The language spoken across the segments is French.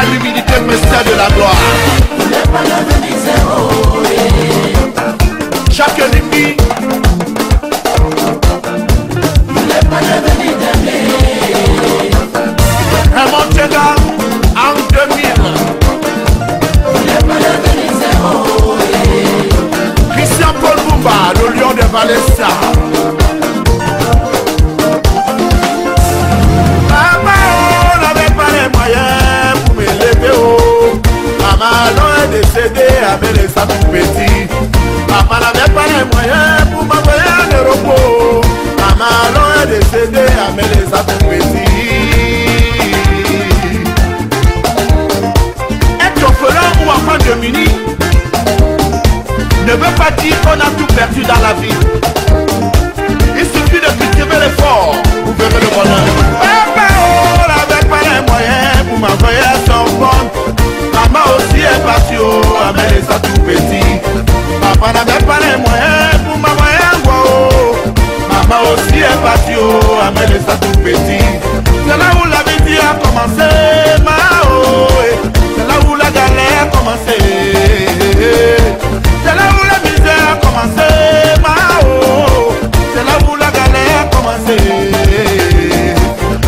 à l'humilité, mystère de la gloire. Vous n'êtes pas devenu zéro. Chaque ennemi, Vous n'êtes pas devenu dernier. Raymond Tchega en 2000. Vous n'êtes pas devenu zéro. Christian Paul Bumba, le lion de Valencia. Papa, on n'avait pas les moyens pour m'élever haut. Maman, l'on est décédé avec les sacs petits. Papa n'avait pas les moyens pour m'envoyer un repos. Maman, l'on est décédé avec les sacs petits. Être orphelin ou enfant de mini ne veut pas dire qu'on a tout perdu dans la vie. Il suffit de cultiver l'effort, vous verrez le bonheur. Papa, on n'avait pas les moyens pour m'envoyer son compte. Maman aussi est partie, mais les a tout petits. Papa n'avait pas les moyens pour m'envoyer un bois. Maman aussi est partie, mais les a tout petits. C'est là où la vie a commencé, c'est là où la galère a commencé. C'est là où la misère a commencé, c'est là où la galère a commencé.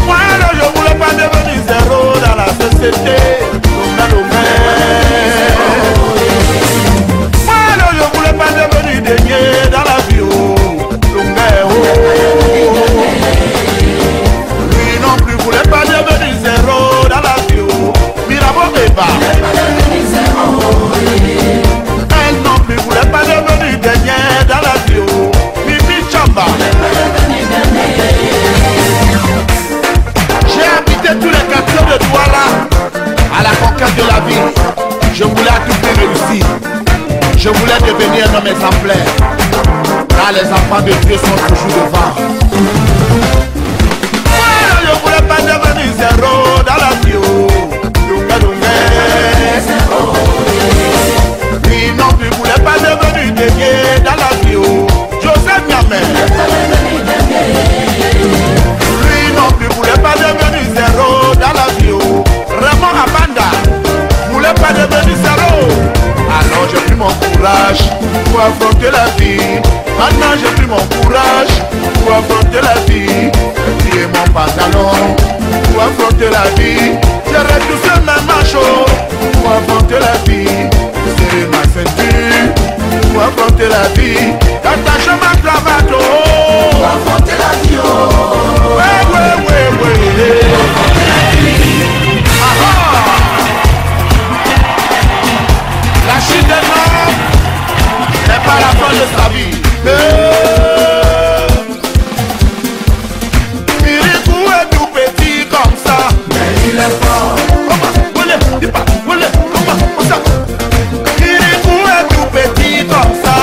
Moi, je voulais pas devenir zéro dans la société. Moi, je voulais pas devenir dernier dans la vie. Lui non plus voulait pas devenir zéro dans la vie. Mirabeau et bas. Elle non plus voulait pas devenir dernier dans la vie. Mimi Chamba. J'ai habité tous les quartiers de Douala à la conquête de la ville. Je voulais à tout prix réussir. Je voulais devenir un homme exemplaire. Car les enfants de Dieu sont toujours devant. Moi, je voulais pas devenir zéro dans la vie. Lui non plus voulait pas devenir dernier dans la vie. Joseph Niamey. Lui non plus voulait pas devenir zéro dans la vie. Raymond Abanda voulait pas devenir zéro. Alors j'ai pris mon courage pour affronter la vie. Maintenant j'ai pris mon courage pour affronter la vie. J'ai plié mon pantalon pour affronter la vie. J'ai retouché mes manchots pour affronter la vie. Serrer ma ceinture pour affronter la vie. Attacher ma cravate pour affronter la vie. La chute d'un homme n'est pas la fin de sa vie. Mirikou est tout petit comme ça, Mais il est fort. Mirikou est tout petit comme ça,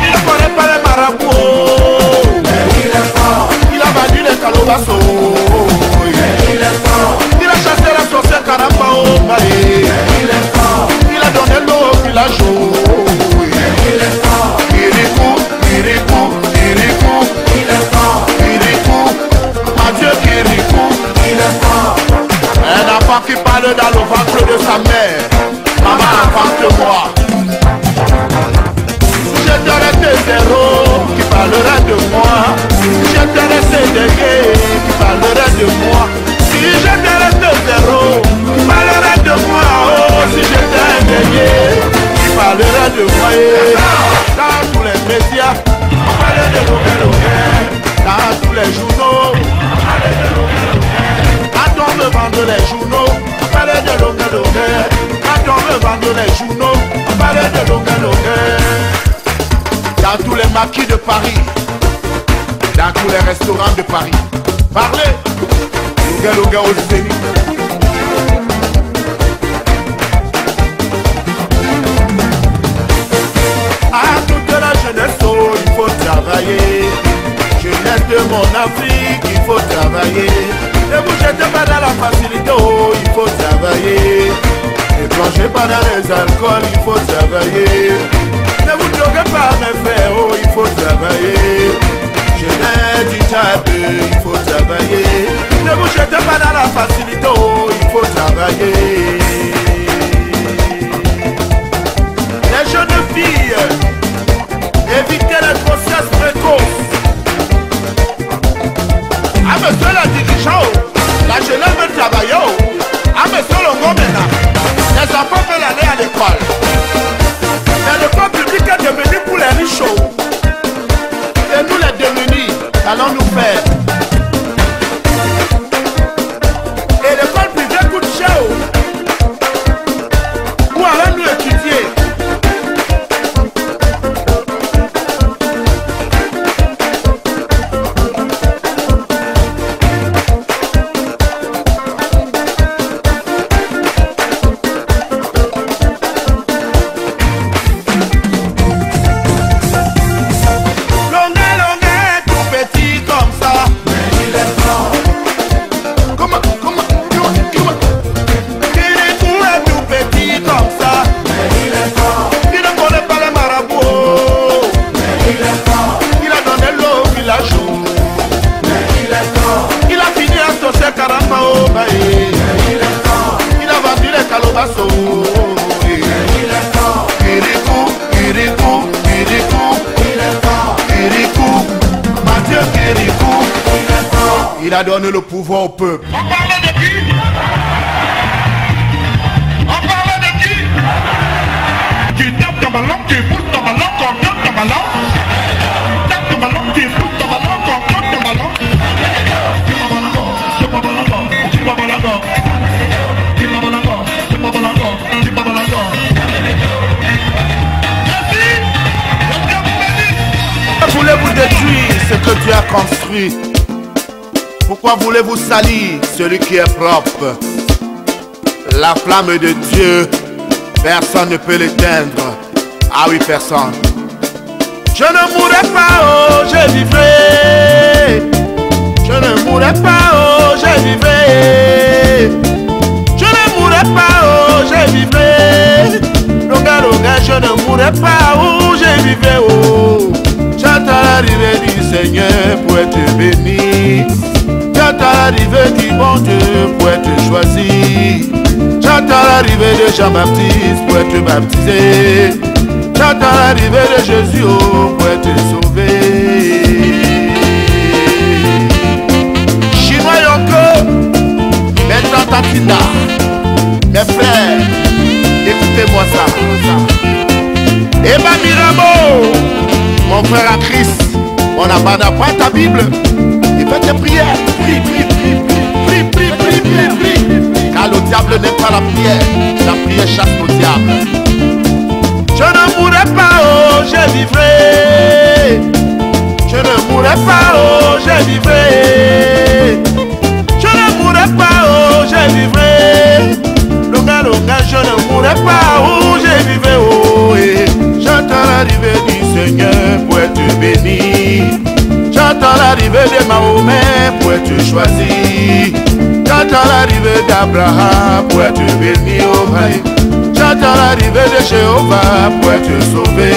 il ne connaît pas les marabouts. Mais il est fort. Il a vendu les calobassos. Mais il est fort. Il a chassé la sorcière Karamba au Mali. Il est fort. Il a donné l'eau au village. Il est fort. Mirikou, Mirikou, Mirikou, Il est fort. Mirikou, adieu Mirikou. Il est fort. Un enfant qui parle dans le ventre de sa mère. Maman, invente-moi. Si j'étais resté zéro, qui parlerait de moi? Si j'étais resté dégué, qui parlerait de moi? Si j'étais resté zéro, qui parlerait de moi? Oh, si j'étais un dégué, qui parlerait de moi? Dans tous les médias, on parlait de l'Ogué. Dans tous les journaux, on parlait de l'Ogué. Quand on me vend les journaux, on parlait de l'Ogué. Quand on me vend les journaux, on parlait de l'Ogué. Dans tous les maquis de Paris, dans tous les restaurants de Paris, parlez, Logué au Zénith. À toute la jeunesse, oh, il faut travailler. Jeunesse de mon Afrique, il faut travailler. Ne vous jetez pas dans la facilité, oh, il faut travailler. Ne plongez pas dans les alcools, il faut travailler. Ne vous droguez pas, mes frères, oh, il faut travailler. Jeunesse du Tchad, il faut travailler. Ne vous jetez pas dans la facilité, oh, il faut travailler. Il a donné le pouvoir au peuple. On parlait de qui? On parlait de qui? Tu tapes ton ballon, tu pousses ton ballon, qu'on compte ton ballon. Tape ton ballon, tu pousses ton ballon, qu'on compte ton ballon. Pourquoi voulez-vous détruire ce que Dieu a construit? Pourquoi voulez-vous salir celui qui est propre? La flamme de Dieu, personne ne peut l'éteindre. Ah oui, personne. Je ne mourrai pas, oh, je vivrai. Je ne mourrai pas, oh, je vivrai. Je ne mourrai pas, oh, je vivrai. Longa, longa, je ne mourrai pas, oh, je vivrai, oh. J'attends l'arrivée du Seigneur pour être béni. J'attends l'arrivée du bon Dieu pour être choisi. J'attends l'arrivée de Jean-Baptiste pour être baptisé. J'attends l'arrivée de Jésus oh, pour être sauvé. Chinois Yonko, mes Tatina, mes frères, écoutez-moi ça. Eba Miramo, mon frère à Christ, on n'a pas ta Bible. Et fais tes prières. Prie, prie, prie, prie, prie, prie, prie, prie. Car le diable n'aime pas la prière. La prière chasse le diable. Je ne mourrai pas, oh, je vivrai. Je ne mourrai pas, oh, je vivrai. Je ne mourrai pas, oh, je vivrai. Longa, longa, je ne mourrai pas, oh, je vivrai, oh. Et j'attends l'arrivée du Seigneur pour être béni. J'attends l'arrivée de Mahomet pour être choisi. J'attends l'arrivée d'Abraham pour être béni, oh Maï. J'attends l'arrivée de Jéhovah pour être sauvé.